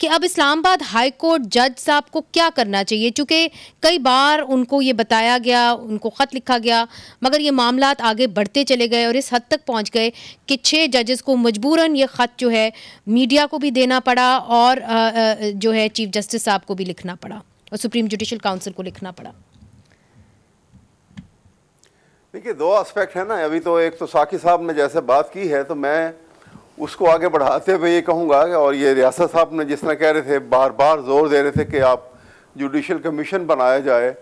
कि अब Islamabad high court जज साहब को क्या करना चाहिए, चूंकि कई बार उनको ये बताया गया, उनको ख़त लिखा गया, मगर ये मामलात आगे बढ़ते चले गए और इस हद तक पहुंच गए कि 6 जजेस को मजबूरन ये ख़त जो है मीडिया को भी देना पड़ा और जो है चीफ जस्टिस साहब को भी लिखना पड़ा और सुप्रीम जुडिशल काउंसिल को लिखना पड़ा। देखिए, 2 एस्पेक्ट है ना। अभी तो एक तो साकी साहब ने जैसे बात की है, तो मैं उसको आगे बढ़ाते हुए ये कहूँगा, और ये रियासत साहब ने जिस तरह कह रहे थे, बार बार जोर दे रहे थे कि आप जुडिशल कमीशन बनाया जाए,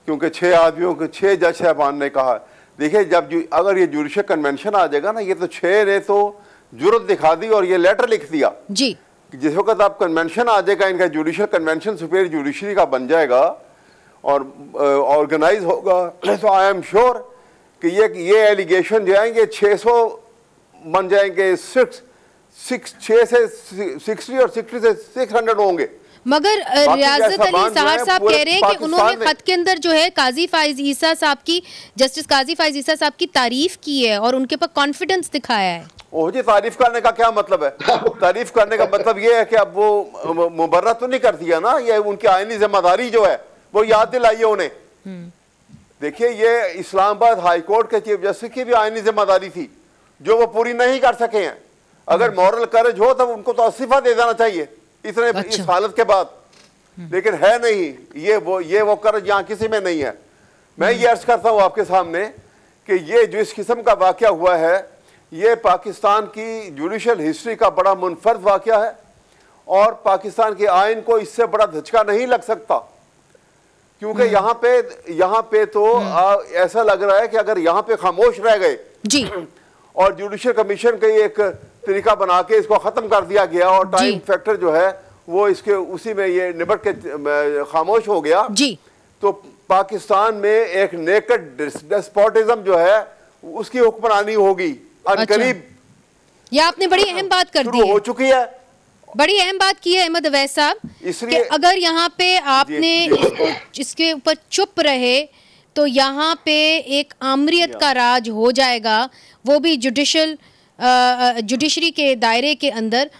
क्योंकि 6 आदमियों के 6 जज साहबान ने कहा। देखिए, अगर ये जुडिशल कन्वेंशन आ जाएगा ना, ये तो 6 ने तो जुर्रत दिखा दी और ये लेटर लिख दिया जी। जिस वक्त आप कन्वेंशन आ जाएगा, इनका जुडिशल कन्वेंशन सुपीरियर जुडिशरी का बन जाएगा और ऑर्गेनाइज होगा, तो आई एम श्योर कि ये एलिगेशन जो आएंगे 600 बन जाएंगे, 6 से 60 और 60 से 600 होंगे। मगर रियाजत अली सहार साहब कह रहे हैं कि उन्होंने खत के अंदर जो है काजी फाइज ईसा साहब की, जस्टिस काजी फाइज ईसा साहब की तारीफ की है और उनके पर कॉन्फिडेंस दिखाया है। ओह जी, तारीफ करने का क्या मतलब है? तारीफ करने का मतलब ये है कि अब वो मुबर्रा तो नहीं कर दिया ना, ये उनकी आईनी जिम्मेदारी जो है वो याद दिलाई है उन्हें। देखिए, ये इस्लामाबाद हाई कोर्ट के चीफ जस्टिस की भी आईनी जिम्मेदारी थी जो वो पूरी नहीं कर सके हैं। अगर मॉरल करेज हो तब उनको तो इस्तीफा दे देना चाहिए इस हालत के बाद, लेकिन है नहीं। ये वो करेज यहाँ किसी में नहीं है। मैं ये अर्ज करता हूँ आपके सामने कि ये जो इस किस्म का वाकया हुआ है, ये पाकिस्तान की जुडिशल हिस्ट्री का बड़ा मुनफरद वाकया है और पाकिस्तान के आइन को इससे बड़ा धचका नहीं लग सकता, क्योंकि यहाँ पे तो ऐसा लग रहा है कि अगर यहाँ पे खामोश रह गए जी और जुडिशल कमीशन का एक तरीका बना के इसको खत्म कर दिया गया और टाइम फैक्टर जो है वो इसके उसी में ये निबट के खामोश हो गया जी, तो पाकिस्तान में एक नेकेड डेस्पोटिज्म जो है उसकी हुक्मरानी होगी अनकरीब। ये आपने बड़ी अहम बात कर दी, हो चुकी है, बड़ी अहम बात की है अहमद अवैस साहब, इसलिए अगर यहाँ पे आपने इसके ऊपर चुप रहे तो यहाँ पे एक आमरीत का राज हो जाएगा, वो भी जुडिशरी के दायरे के अंदर।